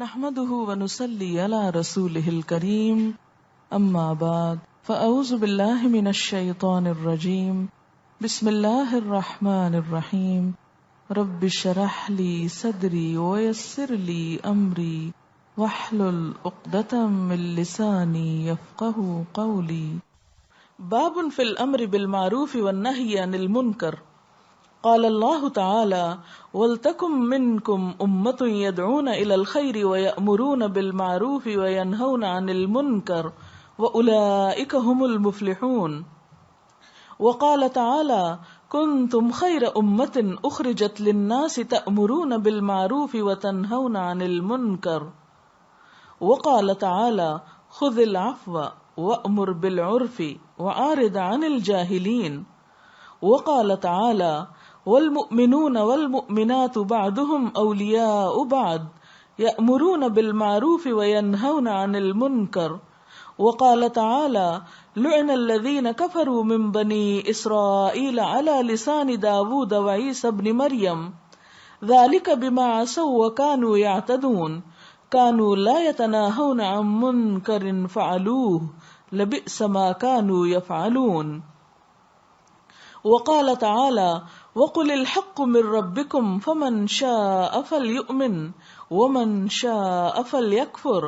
نحمده ونصلي على رسوله الكريم اما بعد فاعوذ بالله من الشيطان الرجيم بسم الله الرحمن الرحيم رب اشرح لي صدري ويسر لي امري واحلل عقدة من لساني يفقهوا قولي باب في الامر بالمعروف والنهي عن المنكر قال الله تعالى وَلْتَكُمْ مِنْكُمْ أُمَّةٌ يَدْعُونَ إِلَى الْخَيْرِ وَيَأْمُرُونَ بِالْمَعْرُوفِ وَيَنْهَوْنَ عَنِ الْمُنْكَرِ وَأُولَئِكَ هُمُ الْمُفْلِحُونَ وقال تعالى كنتم خير أمة أخرجت للناس تأمرون بالمعروف وتنهون عن المنكر وقال تعالى خذ العفو وأمر بالعرف وأعرض عن الجاهلين وقال تعالى والمؤمنون والمؤمنات بعضهم أولياء بعض يأمرون بالمعروف وينهون عن المنكر وقال تعالى لعن الذين كفروا من بني إسرائيل على لسان داود وعيسى بن مريم ذلك بما عصوا وكانوا يعتدون كانوا لا يتناهون عن منكر فعلوه لبئس ما كانوا يفعلون وقال تعالى وقل الحق من ربكم فمن شاء فليؤمن ومن شاء فليكفر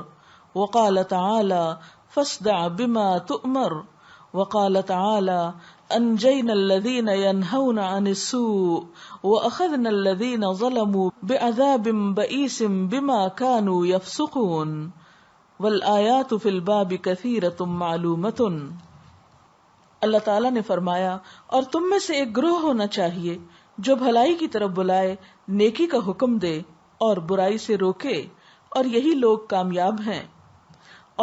وقال تعالى فاصدع بما تؤمر وقال تعالى أنجينا الذين ينهون عن السوء وأخذنا الذين ظلموا بعذاب بئيس بما كانوا يفسقون والآيات في الباب كثيرة معلومة. اللہ تعالیٰ نے فرمایا اور تم میں سے ایک گروہ ہونا چاہیے جو بھلائی کی طرف بلائے، نیکی کا حکم دے اور برائی سے روکے، اور یہی لوگ کامیاب ہیں.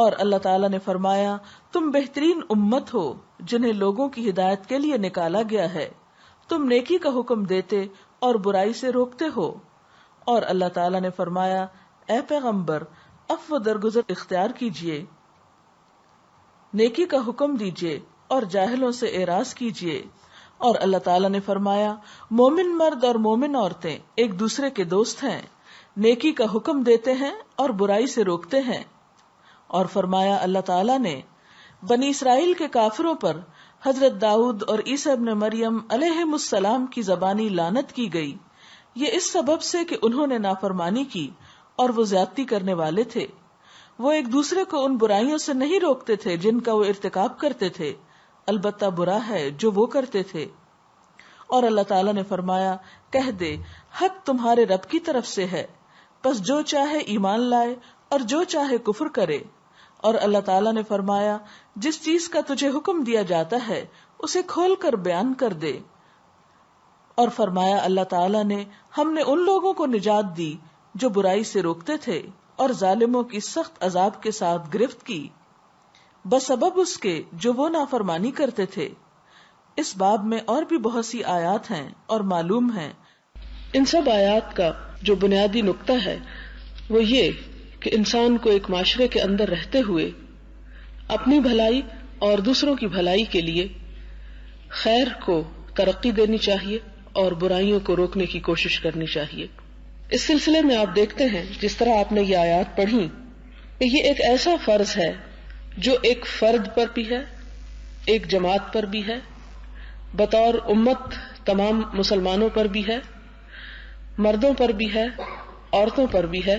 اور اللہ تعالیٰ نے فرمایا تم بہترین امت ہو جنہیں لوگوں کی ہدایت کے لیے نکالا گیا ہے، تم نیکی کا حکم دیتے اور برائی سے روکتے ہو. اور اللہ تعالیٰ نے فرمایا اے پیغمبر عفو درگزر اختیار کیجیے، نیکی کا حکم دیجیے اور جاہلوں سے اعراض کیجیے. اور اللہ تعالیٰ نے فرمایا مومن مرد اور مومن عورتیں ایک دوسرے کے دوست ہیں، نیکی کا حکم دیتے ہیں اور برائی سے روکتے ہیں. اور فرمایا اللہ تعالیٰ نے بنی اسرائیل کے کافروں پر حضرت داؤد اور عیسیٰ ابن مریم علیہم السلام کی زبانی لعنت کی گئی، یہ اس سبب سے کہ انہوں نے نافرمانی کی اور وہ زیادتی کرنے والے تھے. وہ ایک دوسرے کو ان برائیوں سے نہیں روکتے تھے جن کا وہ ارتکاب کرتے تھے، البتہ برا ہے جو وہ کرتے تھے. اور اللہ تعالیٰ نے فرمایا کہہ دے حق تمہارے رب کی طرف سے ہے، پس جو چاہے ایمان لائے اور جو چاہے کفر کرے. اور اللہ تعالیٰ نے فرمایا جس چیز کا تجھے حکم دیا جاتا ہے اسے کھول کر بیان کر دے. اور فرمایا اللہ تعالیٰ نے ہم نے ان لوگوں کو نجات دی جو برائی سے روکتے تھے اور ظالموں کی سخت عذاب کے ساتھ گرفت کی بسبب اس کے جو وہ نافرمانی کرتے تھے. اس باب میں اور بھی بہت سی آیات ہیں اور معلوم ہیں. ان سب آیات کا جو بنیادی نقطہ ہے وہ یہ کہ انسان کو ایک معاشرے کے اندر رہتے ہوئے اپنی بھلائی اور دوسروں کی بھلائی کے لیے خیر کو ترقی دینی چاہیے اور برائیوں کو روکنے کی کوشش کرنی چاہیے. اس سلسلے میں آپ دیکھتے ہیں جس طرح آپ نے یہ آیات پڑھی کہ یہ ایک ایسا فرض ہے جو ایک فرد پر بھی ہے، ایک جماعت پر بھی ہے، بطور امت تمام مسلمانوں پر بھی ہے، مردوں پر بھی ہے، عورتوں پر بھی ہے.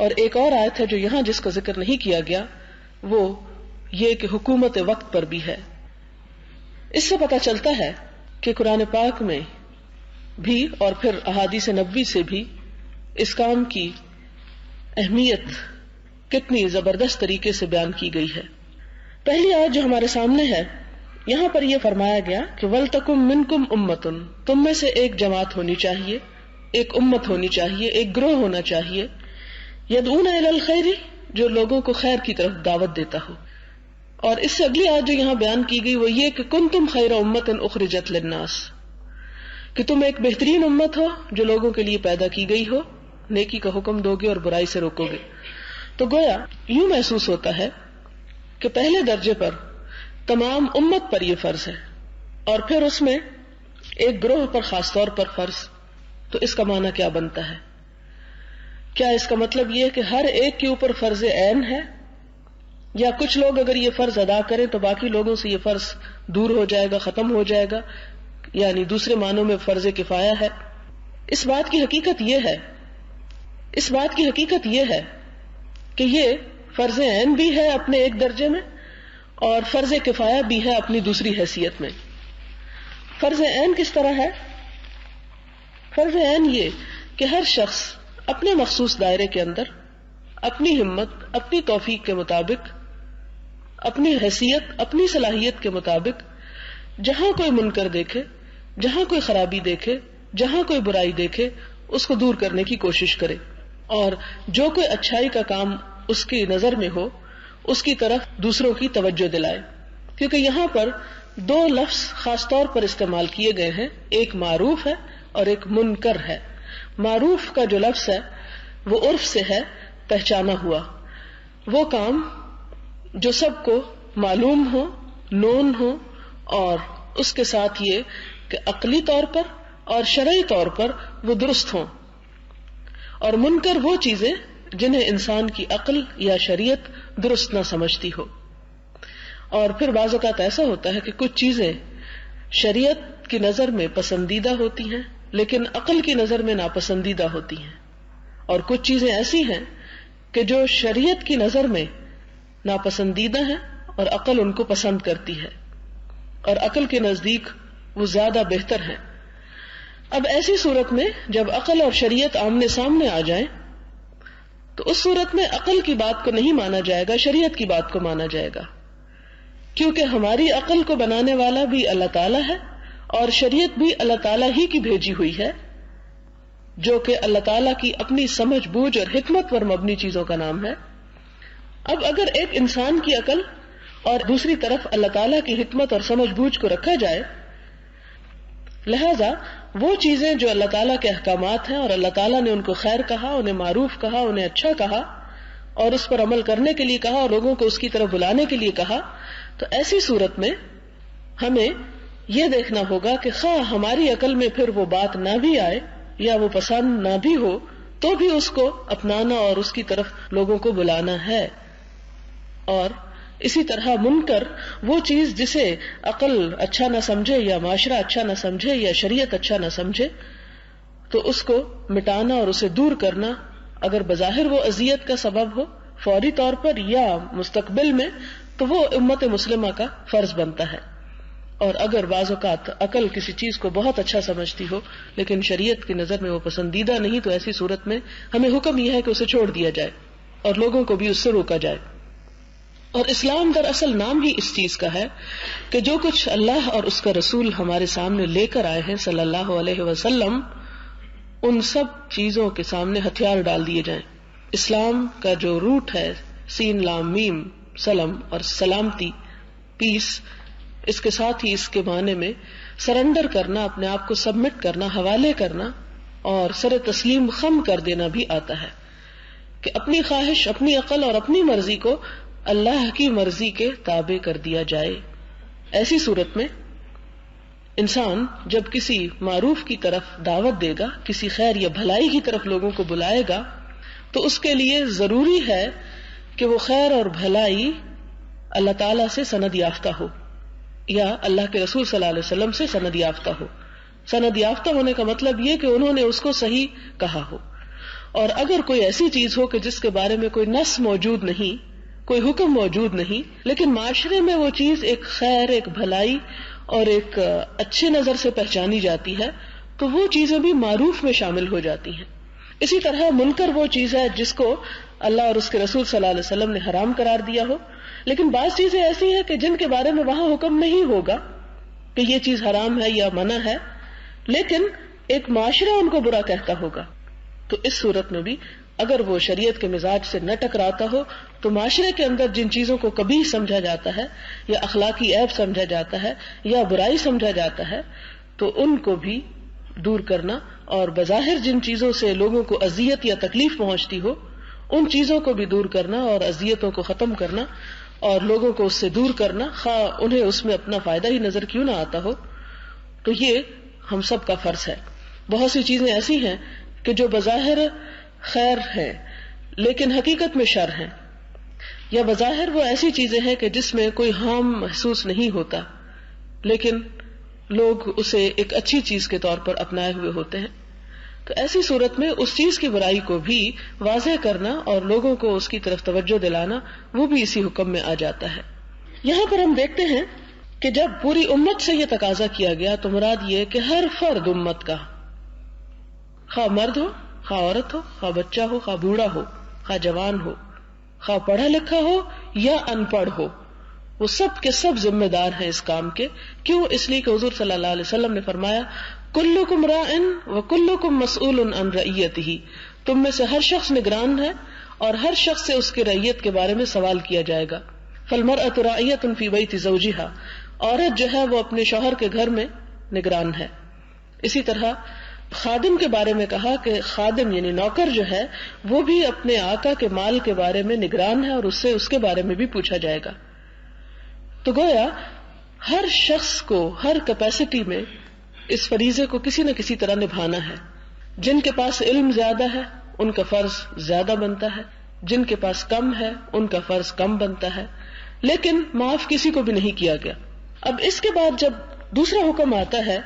اور ایک اور آیت ہے جو یہاں جس کا ذکر نہیں کیا گیا وہ یہ کہ حکومت وقت پر بھی ہے. اس سے پتہ چلتا ہے کہ قرآن پاک میں بھی اور پھر احادیث نبوی سے بھی اس کام کی اہمیت کتنی زبردست طریقے سے بیان کی گئی ہے. پہلی آیت جو ہمارے سامنے ہے یہاں پر یہ فرمایا گیا کہ وَلْتَكُمْ مِنْكُمْ أُمَّةٌ تم میں سے ایک جماعت ہونی چاہیے، ایک امت ہونی چاہیے، ایک گروہ ہونا چاہیے، يَدْعُونَ إِلَى الْخَيْرِ جو لوگوں کو خیر کی طرف دعوت دیتا ہو. اور اس سے اگلی آیت جو یہاں بیان کی گئی وہ یہ کہ كُنْتُمْ خَيْرَ أُمَّةٍ أُخْرِجَتْ لِلنَّاسِ کہ تم ایک بہترین امت ہو جو لوگوں کے لیے پیدا کی گئی ہو، نیکی کا حکم دو گے اور برائی سے روکو گے. تو گویا یوں محسوس ہوتا ہے کہ پہلے درجے پر تمام امت پر یہ فرض ہے اور پھر اس میں ایک گروہ پر خاص طور پر فرض. تو اس کا معنی کیا بنتا ہے کیا اس کا مطلب یہ ہے کہ ہر ایک کے اوپر فرض عین ہے، یا کچھ لوگ اگر یہ فرض ادا کریں تو باقی لوگوں سے یہ فرض دور ہو جائے گا، ختم ہو جائے گا، یعنی دوسرے معنوں میں فرض کفایہ ہے؟ اس بات کی حقیقت یہ ہے کہ یہ فرض عین بھی ہے اپنے ایک درجے میں، اور فرض کفایہ بھی ہے اپنی دوسری حیثیت میں۔ فرض عین کس طرح ہے؟ فرض عین یہ کہ ہر شخص اپنے مخصوص دائرے کے اندر اپنی ہمت، اپنی توفیق کے مطابق، اپنی حیثیت، اپنی صلاحیت کے مطابق جہاں کوئی منکر دیکھے، جہاں کوئی خرابی دیکھے، جہاں کوئی برائی دیکھے، اس کو دور کرنے کی کوشش کرے، اور جو کوئی اچھائی کا کام اس کی نظر میں ہو اس کی طرف دوسروں کی توجہ دلائے۔ کیونکہ یہاں پر دو لفظ خاص طور پر استعمال کیے گئے ہیں، ایک معروف ہے اور ایک منکر ہے۔ معروف کا جو لفظ ہے وہ عرف سے ہے، پہچانا ہوا، وہ کام جو سب کو معلوم ہو، نون ہو، اور اس کے ساتھ یہ کہ عقلی طور پر اور شرعی طور پر وہ درست ہوں۔ اور منکر وہ چیزیں جنہیں انسان کی عقل یا شریعت درست نہ سمجھتی ہو۔ اور پھر بعض اوقات ایسا ہوتا ہے کہ کچھ چیزیں شریعت کی نظر میں پسندیدہ ہوتی ہیں لیکن عقل کی نظر میں ناپسندیدہ ہوتی ہیں، اور کچھ چیزیں ایسی ہیں کہ جو شریعت کی نظر میں ناپسندیدہ ہیں اور عقل ان کو پسند کرتی ہے، اور عقل کے نزدیک وہ زیادہ بہتر ہیں۔ اب ایسی صورت میں جب عقل اور شریعت آمنے سامنے آ جائیں تو اس صورت میں عقل کی بات کو نہیں مانا جائے گا، شریعت کی بات کو مانا جائے گا، کیونکہ ہماری عقل کو بنانے والا بھی اللہ تعالیٰ ہے اور شریعت بھی اللہ تعالیٰ ہی کی بھیجی ہوئی ہے، جو کہ اللہ تعالیٰ کی اپنی سمجھ بوجھ اور حکمت پر مبنی چیزوں کا نام ہے۔ اب اگر ایک انسان کی عقل اور دوسری طرف اللہ تعالیٰ کی حکمت اور سمجھ بوجھ کو رکھا جائے، لہذا وہ چیزیں جو اللہ تعالیٰ کے احکامات ہیں اور اللہ تعالیٰ نے ان کو خیر کہا، انہیں معروف کہا، انہیں اچھا کہا اور اس پر عمل کرنے کے لیے کہا اور لوگوں کو اس کی طرف بلانے کے لیے کہا، تو ایسی صورت میں ہمیں یہ دیکھنا ہوگا کہ خواہ ہماری عقل میں پھر وہ بات نہ بھی آئے یا وہ پسند نہ بھی ہو تو بھی اس کو اپنانا اور اس کی طرف لوگوں کو بلانا ہے۔ اور اسی طرح منکر وہ چیز جسے عقل اچھا نہ سمجھے یا معاشرہ اچھا نہ سمجھے یا شریعت اچھا نہ سمجھے تو اس کو مٹانا اور اسے دور کرنا، اگر بظاہر وہ اذیت کا سبب ہو فوری طور پر یا مستقبل میں، تو وہ امت مسلمہ کا فرض بنتا ہے۔ اور اگر بعض اوقات عقل کسی چیز کو بہت اچھا سمجھتی ہو لیکن شریعت کی نظر میں وہ پسندیدہ نہیں، تو ایسی صورت میں ہمیں حکم یہ ہے کہ اسے چھوڑ دیا جائے اور لوگوں کو بھی اس سے روکا جائے۔ اور اسلام دراصل نام ہی اس چیز کا ہے کہ جو کچھ اللہ اور اس کا رسول ہمارے سامنے لے کر آئے ہیں صلی اللہ علیہ وسلم، ان سب چیزوں کے سامنے ہتھیار ڈال دیے جائیں۔ اسلام کا جو روٹ ہے سین لام میم سلم اور سلامتی، پیس، اس کے ساتھ ہی اس کے معنی میں سرنڈر کرنا، اپنے آپ کو سبمٹ کرنا، حوالے کرنا اور سر تسلیم خم کر دینا بھی آتا ہے، کہ اپنی خواہش، اپنی عقل اور اپنی مرضی کو اللہ کی مرضی کے تابع کر دیا جائے۔ ایسی صورت میں انسان جب کسی معروف کی طرف دعوت دے گا، کسی خیر یا بھلائی کی طرف لوگوں کو بلائے گا، تو اس کے لیے ضروری ہے کہ وہ خیر اور بھلائی اللہ تعالی سے سند یافتہ ہو یا اللہ کے رسول صلی اللہ علیہ وسلم سے سند یافتہ ہو۔ سند یافتہ ہونے کا مطلب یہ کہ انہوں نے اس کو صحیح کہا ہو، اور اگر کوئی ایسی چیز ہو کہ جس کے بارے میں کوئی نص موجود نہیں، کوئی حکم موجود نہیں، لیکن معاشرے میں وہ چیز ایک خیر، ایک بھلائی اور ایک اچھے نظر سے پہچانی جاتی ہے، تو وہ چیزیں بھی معروف میں شامل ہو جاتی ہیں۔ اسی طرح منکر وہ چیز ہے جس کو اللہ اور اس کے رسول صلی اللہ علیہ وسلم نے حرام قرار دیا ہو، لیکن بعض چیزیں ایسی ہیں کہ جن کے بارے میں وہاں حکم نہیں ہوگا کہ یہ چیز حرام ہے یا منع ہے، لیکن ایک معاشرہ ان کو برا کہتا ہوگا، تو اس صورت میں بھی اگر وہ شریعت کے مزاج سے نہ ٹکراتا ہو تو معاشرے کے اندر جن چیزوں کو قبیح سمجھا جاتا ہے یا اخلاقی عیب سمجھا جاتا ہے یا برائی سمجھا جاتا ہے تو ان کو بھی دور کرنا، اور بظاہر جن چیزوں سے لوگوں کو اذیت یا تکلیف پہنچتی ہو ان چیزوں کو بھی دور کرنا اور اذیتوں کو ختم کرنا اور لوگوں کو اس سے دور کرنا، خواہ انہیں اس میں اپنا فائدہ ہی نظر کیوں نہ آتا ہو، تو یہ ہم سب کا فرض ہے۔ بہت سی چیزیں ایسی ہیں کہ جو بظاہر خیر ہیں لیکن حقیقت میں شر ہیں، یا بظاہر وہ ایسی چیزیں ہیں کہ جس میں کوئی ہارم محسوس نہیں ہوتا لیکن لوگ اسے ایک اچھی چیز کے طور پر اپنائے ہوئے ہوتے ہیں، تو ایسی صورت میں اس چیز کی برائی کو بھی واضح کرنا اور لوگوں کو اس کی طرف توجہ دلانا وہ بھی اسی حکم میں آ جاتا ہے۔ یہاں پر ہم دیکھتے ہیں کہ جب پوری امت سے یہ تقاضا کیا گیا تو مراد یہ کہ ہر فرد امت کا، خواہ مرد ہو، خواہ عورت ہو، خواہ بچہ ہو، خواہ بوڑھا ہو، خواہ جوان ہو، خواہ پڑھا لکھا ہو یا ان پڑھ ہو، وہ سب کے سب ذمہ دار ہیں اس کام کے۔ کیوں؟ اس لیے کہ حضور صلی اللہ علیہ وسلم نے فرمایا کلکم راعٍ وکلکم مسئول عن رعیتہ، تم میں سے ہر شخص نگران ہے اور ہر شخص سے اس کی رعیت کے بارے میں سوال کیا جائے گا۔ فالمرأة راعیۃ فی بیت زوجہا، عورت جو ہے وہ اپنے شوہر کے گھر میں نگران ہے۔ اسی طرح خادم کے بارے میں کہا کہ خادم یعنی نوکر جو ہے وہ بھی اپنے آقا کے مال کے بارے میں نگران ہے اور اس سے اس کے بارے میں بھی پوچھا جائے گا۔ تو گویا ہر شخص کو ہر کیپیسٹی میں اس فریضے کو کسی نہ کسی طرح نبھانا ہے۔ جن کے پاس علم زیادہ ہے ان کا فرض زیادہ بنتا ہے، جن کے پاس کم ہے ان کا فرض کم بنتا ہے، لیکن معاف کسی کو بھی نہیں کیا گیا۔ اب اس کے بعد جب دوسرا حکم آتا ہے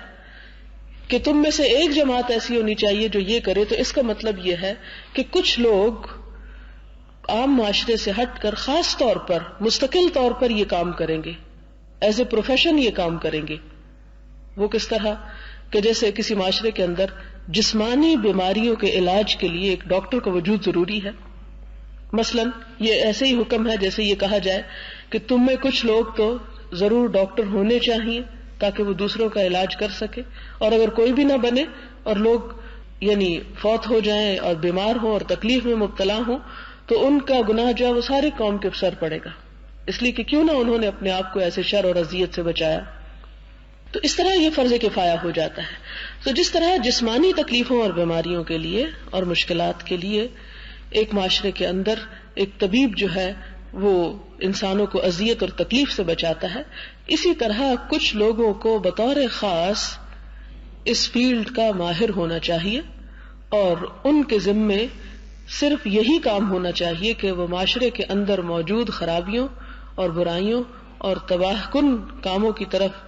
کہ تم میں سے ایک جماعت ایسی ہونی چاہیے جو یہ کرے، تو اس کا مطلب یہ ہے کہ کچھ لوگ عام معاشرے سے ہٹ کر خاص طور پر مستقل طور پر یہ کام کریں گے، ایز اے پروفیشن یہ کام کریں گے۔ وہ کس طرح کہ جیسے کسی معاشرے کے اندر جسمانی بیماریوں کے علاج کے لیے ایک ڈاکٹر کا وجود ضروری ہے۔ مثلا یہ ایسے ہی حکم ہے جیسے یہ کہا جائے کہ تم میں کچھ لوگ تو ضرور ڈاکٹر ہونے چاہیے تاکہ وہ دوسروں کا علاج کر سکے، اور اگر کوئی بھی نہ بنے اور لوگ یعنی فوت ہو جائیں اور بیمار ہوں اور تکلیف میں مبتلا ہوں تو ان کا گناہ جو ہے وہ سارے قوم کے سر پڑے گا، اس لیے کہ کیوں نہ انہوں نے اپنے آپ کو ایسے شر اور اذیت سے بچایا۔ تو اس طرح یہ فرض کفایہ ہو جاتا ہے۔ تو جس طرح جسمانی تکلیفوں اور بیماریوں کے لیے اور مشکلات کے لیے ایک معاشرے کے اندر ایک طبیب جو ہے وہ انسانوں کو اذیت اور تکلیف سے بچاتا ہے، اسی طرح کچھ لوگوں کو بطور خاص اس فیلڈ کا ماہر ہونا چاہیے اور ان کے ذمے صرف یہی کام ہونا چاہیے کہ وہ معاشرے کے اندر موجود خرابیوں اور برائیوں اور تباہ کن کاموں کی طرف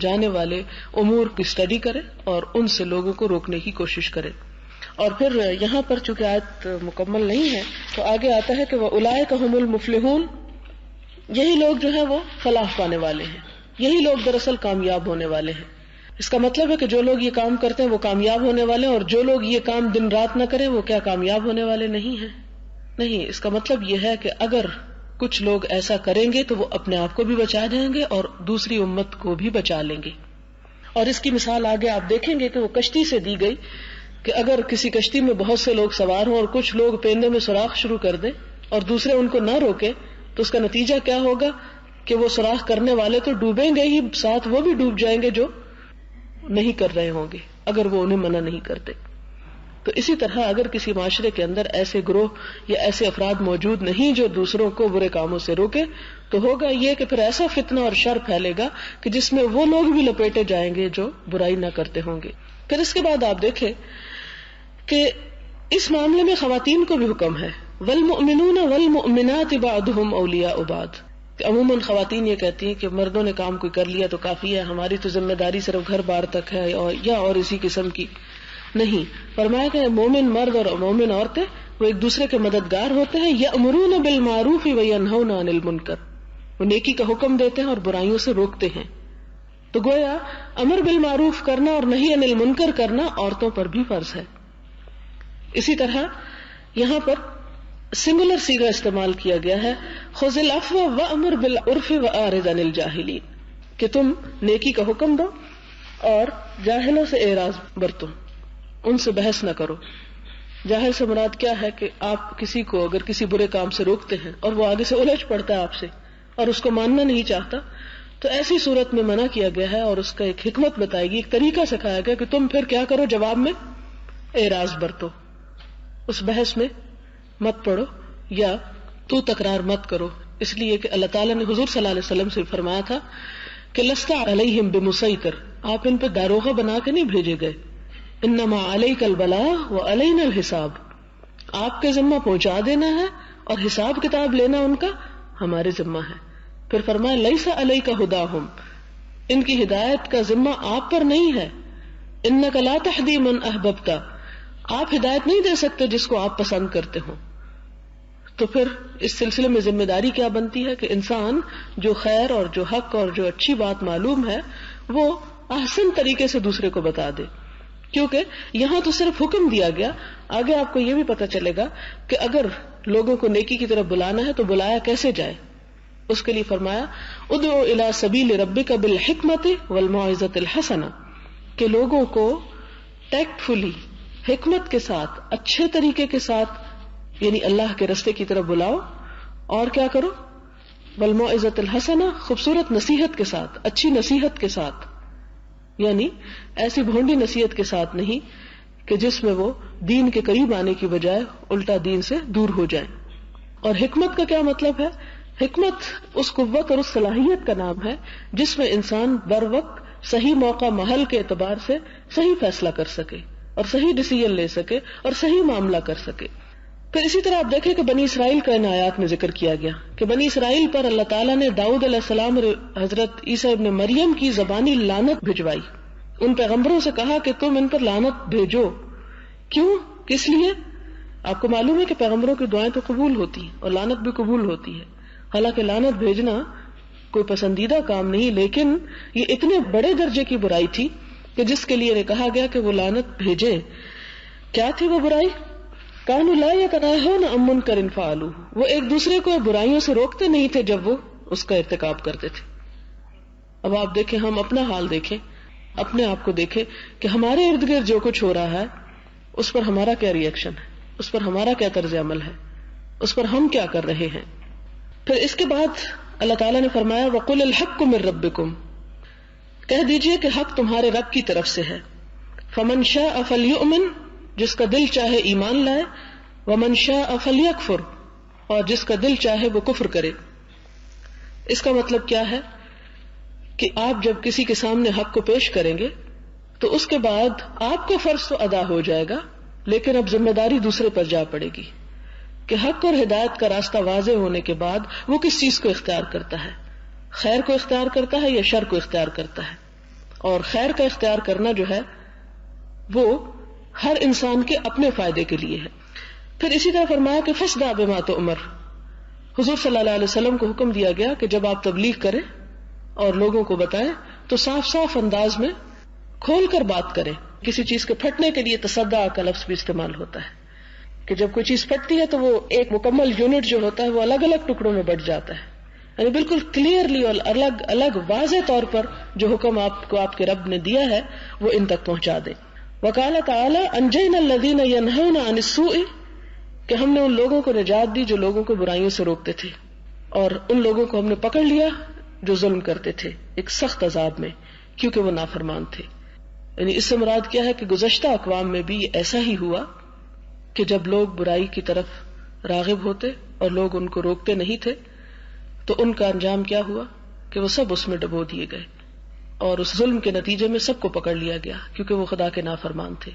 جانے والے امور کی اسٹڈی کرے اور ان سے لوگوں کو روکنے کی کوشش کرے۔ اور پھر یہاں پر چونکہ آیت مکمل نہیں ہے تو آگے آتا ہے کہ وَأُولَٰئِکَ هُمُ الْمُفْلِحُونَ، یہی لوگ جو ہیں وہ فلاح پانے والے ہیں، یہی لوگ دراصل کامیاب ہونے والے ہیں۔ اس کا مطلب ہے کہ جو لوگ یہ کام کرتے ہیں وہ کامیاب ہونے والے ہیں، اور جو لوگ یہ کام دن رات نہ کریں وہ کیا کامیاب ہونے والے نہیں ہیں؟ نہیں، اس کا مطلب یہ ہے کہ اگر کچھ لوگ ایسا کریں گے تو وہ اپنے آپ کو بھی بچا جائیں گے اور دوسری امت کو بھی بچا لیں گے۔ اور اس کی مثال آگے آپ دیکھیں گے کہ وہ کشتی سے دی گئی کہ اگر کسی کشتی میں بہت سے لوگ سوار ہوں اور کچھ لوگ پیندے میں سوراخ شروع کر دیں اور دوسرے ان کو نہ روکے تو اس کا نتیجہ کیا ہوگا کہ وہ سوراخ کرنے والے تو ڈوبیں گے ہی، ساتھ وہ بھی ڈوب جائیں گے جو نہیں کر رہے ہوں گے اگر وہ انہیں منع نہیں کرتے۔ تو اسی طرح اگر کسی معاشرے کے اندر ایسے گروہ یا ایسے افراد موجود نہیں جو دوسروں کو برے کاموں سے روکے تو ہوگا یہ کہ پھر ایسا فتنہ اور شر پھیلے گا کہ جس میں وہ لوگ بھی لپیٹے جائیں گے جو برائی نہ کرتے ہوں گے۔ پھر اس کے بعد آپ دیکھیں کہ اس معاملے میں خواتین کو بھی حکم ہے، والمؤمنون والمؤمنات بعضهم اولیاء بعض۔ عموماً خواتین یہ کہتی ہیں کہ مردوں نے کام کوئی کر لیا تو کافی ہے، ہماری تو ذمہ داری صرف گھر بار تک ہے اور اسی قسم کی نہیں۔ فرمایا کہ مومن مرد اور مومن عورتیں وہ ایک دوسرے کے مددگار ہوتے ہیں، یأمرون بالمعروف وینہون عن المنکر، وہ نیکی کا حکم دیتے ہیں اور برائیوں سے روکتے ہیں۔ تو گویا امر بالمعروف کرنا اور نہی عن المنکر کرنا عورتوں پر بھی فرض ہے۔ اسی طرح یہاں پر سنگولر صیغہ استعمال کیا گیا ہے، خذ العفو وامر بالعرف واعرض عن الجاہلین، کہ تم نیکی کا حکم دو اور جاہلوں سے اعراض برتو، ان سے بحث نہ کرو۔ جاہل سے مراد کیا ہے کہ آپ کسی کو اگر کسی برے کام سے روکتے ہیں اور وہ آگے سے الجھ پڑتا ہے آپ سے اور اس کو ماننا نہیں چاہتا تو ایسی صورت میں منع کیا گیا ہے اور اس کا ایک حکمت بتائی گئی، ایک طریقہ سکھایا گیا کہ تم پھر کیا کرو، جواب میں اعراض برتو، اس بحث میں مت پڑو یا تو تکرار مت کرو، اس لیے کہ اللہ تعالیٰ نے حضور صلی اللہ علیہ وسلم سے فرمایا تھا کہ لست علیہم بمسیطر، آپ ان پہ داروغہ بنا کے نہیں بھیجے گئے، انما علیک البلاغ وعلینا الحساب، آپ کے ذمہ پہنچا دینا ہے اور حساب کتاب لینا ان کا ہمارے ذمہ ہے. پھر فرمایا لیس علیک ھداھم، ان کی ہدایت کا ذمہ آپ پر نہیں ہے. انک لا تہدی من احببت، آپ ہدایت نہیں دے سکتے جس کو آپ پسند کرتے ہو. تو پھر اس سلسلے میں ذمہ داری کیا بنتی ہے کہ انسان جو خیر اور جو حق اور جو اچھی بات معلوم ہے وہ احسن طریقے سے دوسرے کو بتا دے. کیونکہ یہاں تو صرف حکم دیا گیا، آگے آپ کو یہ بھی پتہ چلے گا کہ اگر لوگوں کو نیکی کی طرف بلانا ہے تو بلایا کیسے جائے. اس کے لیے فرمایا ادعو الی سبیل ربک بالحکمت والموعظۃ الحسنہ، کہ لوگوں کو ٹیکٹفلی، حکمت کے ساتھ، اچھے طریقے کے ساتھ، یعنی اللہ کے رستے کی طرف بلاؤ. اور کیا کرو؟ والموعظۃ الحسنہ، خوبصورت نصیحت کے ساتھ، اچھی نصیحت کے ساتھ، یعنی ایسی بھونڈی نصیحت کے ساتھ نہیں کہ جس میں وہ دین کے قریب آنے کی بجائے الٹا دین سے دور ہو جائیں. اور حکمت کا کیا مطلب ہے؟ حکمت اس قوت اور اس صلاحیت کا نام ہے جس میں انسان بر وقت صحیح موقع محل کے اعتبار سے صحیح فیصلہ کر سکے اور صحیح ڈیسیژن لے سکے اور صحیح معاملہ کر سکے. پھر اسی طرح آپ دیکھیں کہ بنی اسرائیل کا ان آیات میں ذکر کیا گیا کہ بنی اسرائیل پر اللہ تعالیٰ نے داؤد علیہ السلام اور حضرت عیسیٰ ابن مریم کی زبانی لعنت بھجوائی. ان پیغمبروں سے کہا کہ تم ان پر لعنت بھیجو. کیوں؟ کس لیے؟ آپ کو معلوم ہے کہ پیغمبروں کی دعائیں تو قبول ہوتی ہیں اور لعنت بھی قبول ہوتی ہے. حالانکہ لعنت بھیجنا کوئی پسندیدہ کام نہیں، لیکن یہ اتنے بڑے درجے کی برائی تھی کہ جس کے لیے کہا گیا کہ وہ لعنت بھیجے. کیا تھی وہ برائی؟ کانوا لا یتناہون عن منکر فعلوہ، وہ ایک دوسرے کو برائیوں سے روکتے نہیں تھے جب وہ اس کا ارتکاب کرتے تھے. اب آپ دیکھیں، ہم اپنا حال دیکھیں، اپنے آپ کو دیکھیں کہ ہمارے ارد گرد جو کچھ ہو رہا ہے اس پر ہمارا کیا ری ایکشن ہے، اس پر ہمارا کیا طرز عمل ہے، اس پر ہم کیا کر رہے ہیں. پھر اس کے بعد اللہ تعالیٰ نے فرمایا وَقُلِ الْحَقُّ مِن رَبِّكُمْ، کہہ دیجئے کہ حق تمہارے رب کی طرف سے ہے. فَمَن شَاءَ فَلْيُؤْمِن، جس کا دل چاہے ایمان لائے، وَمَن شَاءَ فَلْيَكْفُرْ، اور جس کا دل چاہے وہ کفر کرے. اس کا مطلب کیا ہے کہ آپ جب کسی کے سامنے حق کو پیش کریں گے تو اس کے بعد آپ کا فرض تو ادا ہو جائے گا، لیکن اب ذمہ داری دوسرے پر جا پڑے گی کہ حق اور ہدایت کا راستہ واضح ہونے کے بعد وہ کس چیز کو اختیار کرتا ہے، خیر کو اختیار کرتا ہے یا شر کو اختیار کرتا ہے. اور خیر کا اختیار کرنا جو ہے وہ ہر انسان کے اپنے فائدے کے لیے ہے. پھر اسی طرح فرمایا کہ فاصدع بما تؤمر، حضور صلی اللہ علیہ وسلم کو حکم دیا گیا کہ جب آپ تبلیغ کریں اور لوگوں کو بتائیں تو صاف صاف انداز میں کھول کر بات کریں. کسی چیز کے پھٹنے کے لیے تصدع کا لفظ بھی استعمال ہوتا ہے کہ جب کوئی چیز پھٹتی ہے تو وہ ایک مکمل یونٹ جو ہوتا ہے وہ الگ الگ ٹکڑوں میں بٹ جاتا ہے. یعنی بالکل کلیئرلی اور الگ الگ واضح طور پر جو حکم آپ کو آپ کے رب نے دیا ہے وہ ان تک پہنچا دیں. وقال تعالی انجینا الذین ینہون عن السوء، کہ ہم نے ان لوگوں کو نجات دی جو لوگوں کو برائیوں سے روکتے تھے، اور ان لوگوں کو ہم نے پکڑ لیا جو ظلم کرتے تھے ایک سخت عذاب میں، کیونکہ وہ نافرمان تھے. یعنی اس سے مراد کیا ہے کہ گزشتہ اقوام میں بھی ایسا ہی ہوا کہ جب لوگ برائی کی طرف راغب ہوتے اور لوگ ان کو روکتے نہیں تھے تو ان کا انجام کیا ہوا کہ وہ سب اس میں ڈبو دیے گئے اور اس ظلم کے نتیجے میں سب کو پکڑ لیا گیا کیونکہ وہ خدا کے نافرمان تھے.